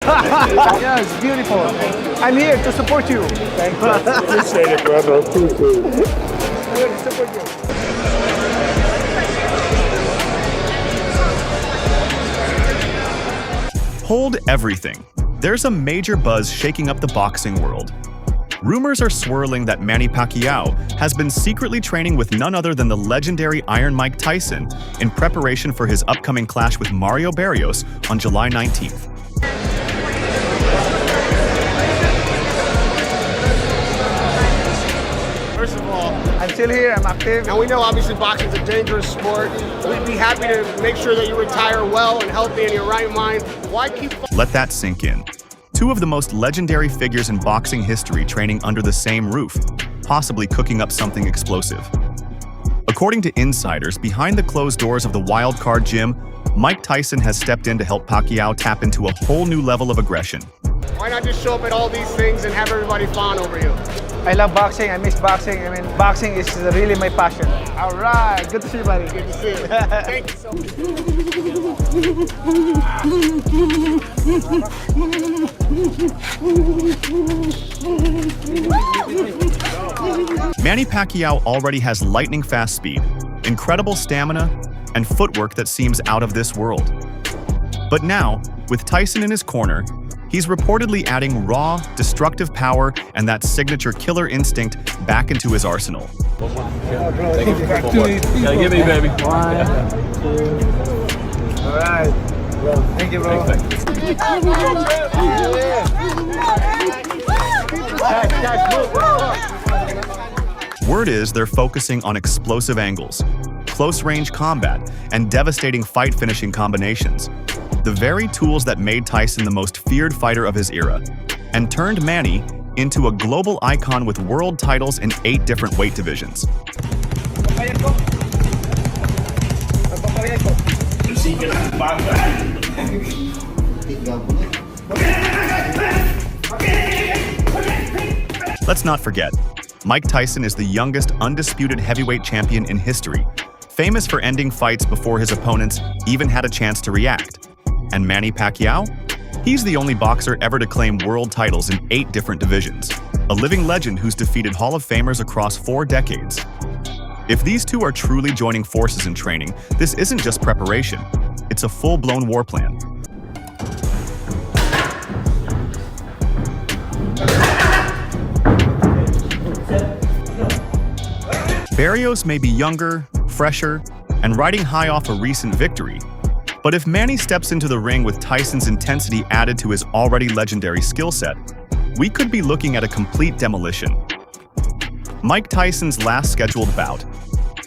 Yeah, it's beautiful. I'm here to support you. Thank you. Appreciate it, brother. Appreciate it. I'm here to support you. Hold everything. There's a major buzz shaking up the boxing world. Rumors are swirling that Manny Pacquiao has been secretly training with none other than the legendary Iron Mike Tyson in preparation for his upcoming clash with Mario Barrios on July 19th. First of all, I'm still here, I'm active. and we know obviously boxing is a dangerous sport. We'd be happy to make sure that you retire well and healthy in your right mind. Why keep Let that sink in. Two of the most legendary figures in boxing history training under the same roof, possibly cooking up something explosive. According to insiders, behind the closed doors of the Wild Card Gym, Mike Tyson has stepped in to help Pacquiao tap into a whole new level of aggression. Why not just show up at all these things and have everybody fawn over you? I love boxing, I miss boxing. I mean, boxing is really my passion. All right, good to see you, buddy. Good to see you. Thank you so much. Manny Pacquiao already has lightning-fast speed, incredible stamina, and footwork that seems out of this world. But now, with Tyson in his corner, he's reportedly adding raw, destructive power and that signature killer instinct back into his arsenal. Thank you for the footwork. Gotta give me, baby. 1, 2. All right. Thank you, bro. Word is they're focusing on explosive angles, close-range combat, and devastating fight-finishing combinations. The very tools that made Tyson the most feared fighter of his era, and turned Manny into a global icon with world titles in 8 different weight divisions. Let's not forget, Mike Tyson is the youngest undisputed heavyweight champion in history, famous for ending fights before his opponents even had a chance to react. And Manny Pacquiao? He's the only boxer ever to claim world titles in 8 different divisions, a living legend who's defeated Hall of Famers across 4 decades. If these two are truly joining forces in training, this isn't just preparation, it's a full-blown war plan. Barrios may be younger, fresher, and riding high off a recent victory, but if Manny steps into the ring with Tyson's intensity added to his already legendary skill set, we could be looking at a complete demolition. Mike Tyson's last scheduled bout,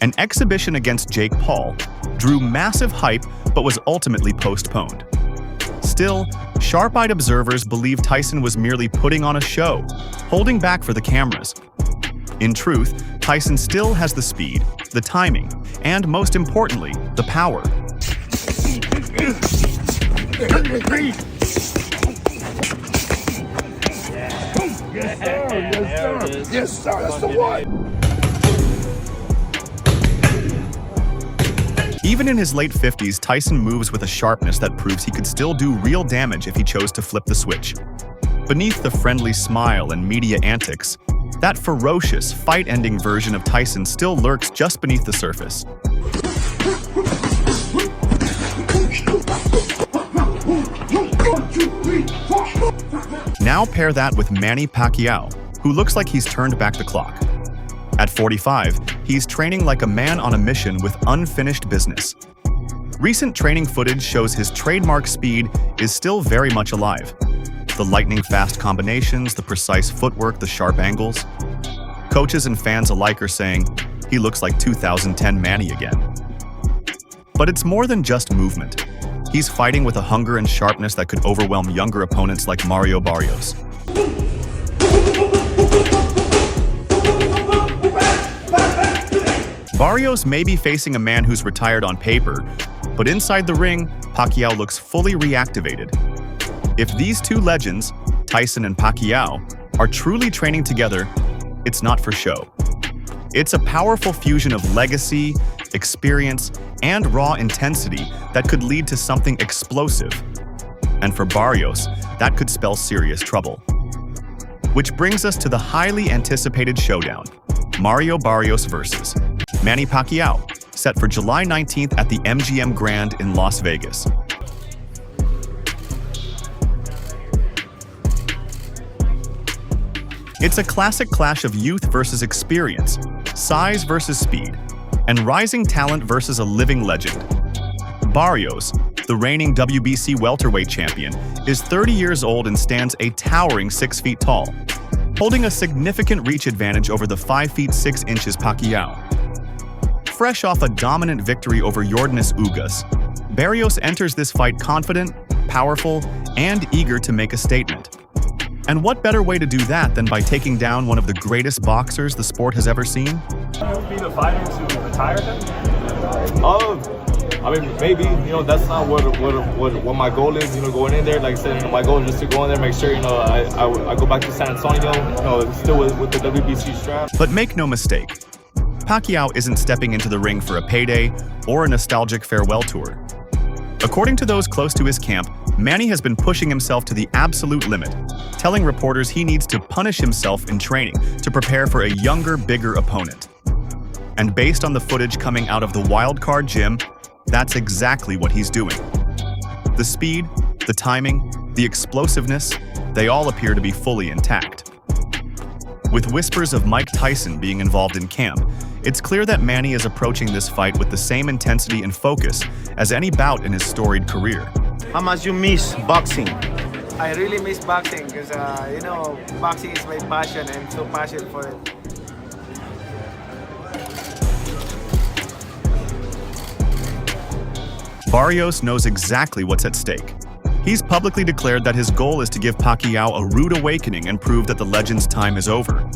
an exhibition against Jake Paul, drew massive hype but was ultimately postponed. Still, sharp-eyed observers believe Tyson was merely putting on a show, holding back for the cameras. In truth, Tyson still has the speed, the timing, and most importantly, the power. Yes, sir. That's the one. Even in his late 50s, Tyson moves with a sharpness that proves he could still do real damage if he chose to flip the switch. Beneath the friendly smile and media antics, that ferocious, fight-ending version of Tyson still lurks just beneath the surface. Now pair that with Manny Pacquiao, who looks like he's turned back the clock. At 45, he's training like a man on a mission with unfinished business. Recent training footage shows his trademark speed is still very much alive. The lightning-fast combinations, the precise footwork, the sharp angles. Coaches and fans alike are saying, he looks like 2010 Manny again. But it's more than just movement. He's fighting with a hunger and sharpness that could overwhelm younger opponents like Mario Barrios. Barrios may be facing a man who's retired on paper, but inside the ring, Pacquiao looks fully reactivated. If these two legends, Tyson and Pacquiao, are truly training together, it's not for show. It's a powerful fusion of legacy, experience, and raw intensity that could lead to something explosive. And for Barrios, that could spell serious trouble. Which brings us to the highly anticipated showdown, Mario Barrios versus Manny Pacquiao, set for July 19th at the MGM Grand in Las Vegas. It's a classic clash of youth versus experience, size versus speed, and rising talent versus a living legend. Barrios, the reigning WBC welterweight champion, is 30 years old and stands a towering 6 feet tall, holding a significant reach advantage over the 5 feet 6 inches Pacquiao. Fresh off a dominant victory over Yordenis Ugas, Barrios enters this fight confident, powerful, and eager to make a statement. And what better way to do that than by taking down one of the greatest boxers the sport has ever seen? Be the fighter to retire him? I mean, maybe, that's not what my goal is, going in there. Like I said, my goal is just to go in there, make sure, I go back to San Antonio, still with the WBC strap. But make no mistake, Pacquiao isn't stepping into the ring for a payday or a nostalgic farewell tour. According to those close to his camp, Manny has been pushing himself to the absolute limit, telling reporters he needs to punish himself in training to prepare for a younger, bigger opponent. And based on the footage coming out of the wildcard gym, that's exactly what he's doing. The speed, the timing, the explosiveness, they all appear to be fully intact. With whispers of Mike Tyson being involved in camp, it's clear that Manny is approaching this fight with the same intensity and focus as any bout in his storied career. How much you miss boxing? I really miss boxing because, boxing is my passion. I'm so passionate for it. Barrios knows exactly what's at stake. He's publicly declared that his goal is to give Pacquiao a rude awakening and prove that the legend's time is over.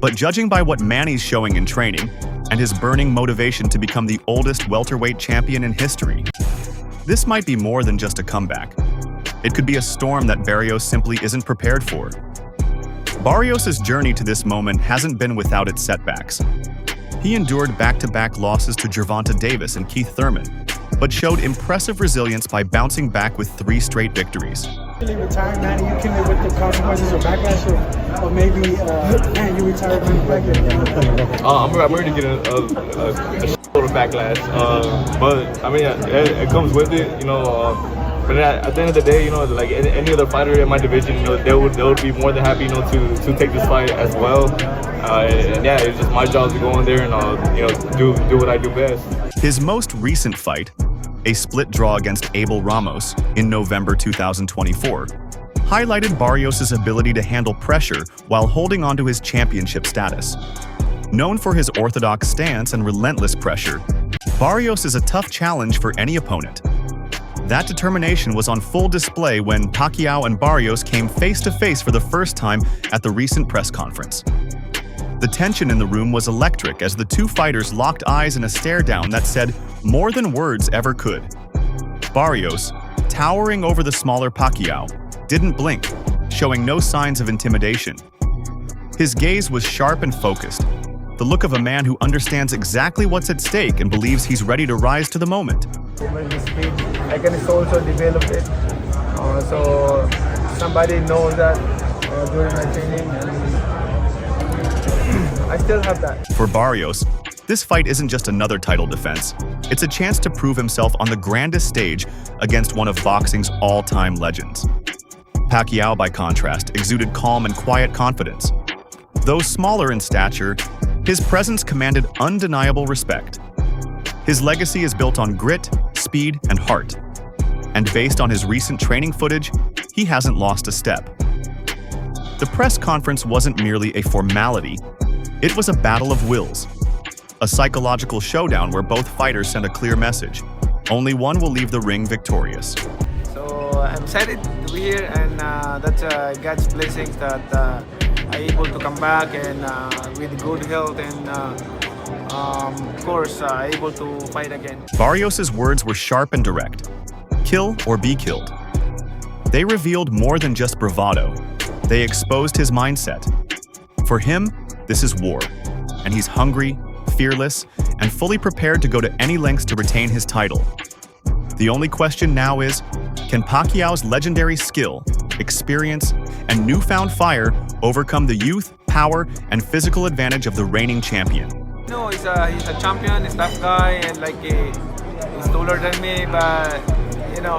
But judging by what Manny's showing in training, and his burning motivation to become the oldest welterweight champion in history, this might be more than just a comeback. It could be a storm that Barrios simply isn't prepared for. Barrios' journey to this moment hasn't been without its setbacks. He endured back-to-back losses to Gervonta Davis and Keith Thurman, but showed impressive resilience by bouncing back with 3 straight victories. Really retired, Manny, you came in with the consequences or backlash, or maybe, man, you retired Manny Pacquiao. I'm ready to get a shitload of backlash, but I mean, it comes with it, But at the end of the day, like any other fighter in my division, they would be more than happy, to take this fight as well. And yeah, it's just my job to go in there and do what I do best. His most recent fight, a split draw against Abel Ramos in November 2024, highlighted Barrios' ability to handle pressure while holding onto his championship status. Known for his orthodox stance and relentless pressure, Barrios is a tough challenge for any opponent. That determination was on full display when Pacquiao and Barrios came face-to-face for the first time at the recent press conference. The tension in the room was electric as the two fighters locked eyes in a stare-down that said more than words ever could. Barrios, towering over the smaller Pacquiao, didn't blink, showing no signs of intimidation. His gaze was sharp and focused, the look of a man who understands exactly what's at stake and believes he's ready to rise to the moment. When you speed, I can also develop it. So somebody knows that during my training, and I still have that. For Barrios, this fight isn't just another title defense. It's a chance to prove himself on the grandest stage against one of boxing's all-time legends. Pacquiao, by contrast, exuded calm and quiet confidence. Though smaller in stature, his presence commanded undeniable respect. His legacy is built on grit, speed, and heart. And based on his recent training footage, he hasn't lost a step. The press conference wasn't merely a formality. It was a battle of wills. A psychological showdown where both fighters sent a clear message. Only one will leave the ring victorious. So I'm excited to be here, and that's God's blessings that I'm able to come back and with good health and of course able to fight again. Barrios' words were sharp and direct. Kill or be killed. They revealed more than just bravado. They exposed his mindset. For him, this is war, and he's hungry, fearless, and fully prepared to go to any lengths to retain his title. The only question now is, can Pacquiao's legendary skill, experience, and newfound fire overcome the youth, power, and physical advantage of the reigning champion? No, he's a champion, he's a tough guy, and like he's taller than me, but you know,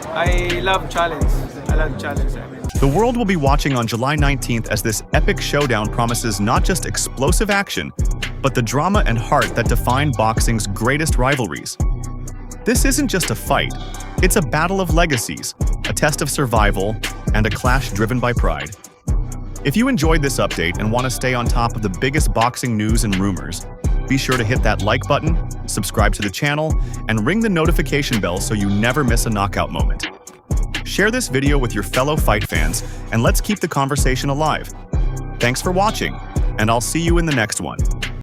I love challenge. I love challenge. I mean. The world will be watching on July 19th as this epic showdown promises not just explosive action, but the drama and heart that define boxing's greatest rivalries. This isn't just a fight, it's a battle of legacies, a test of survival, and a clash driven by pride. If you enjoyed this update and want to stay on top of the biggest boxing news and rumors, be sure to hit that like button, subscribe to the channel, and ring the notification bell so you never miss a knockout moment. Share this video with your fellow fight fans, and let's keep the conversation alive. Thanks for watching, and I'll see you in the next one.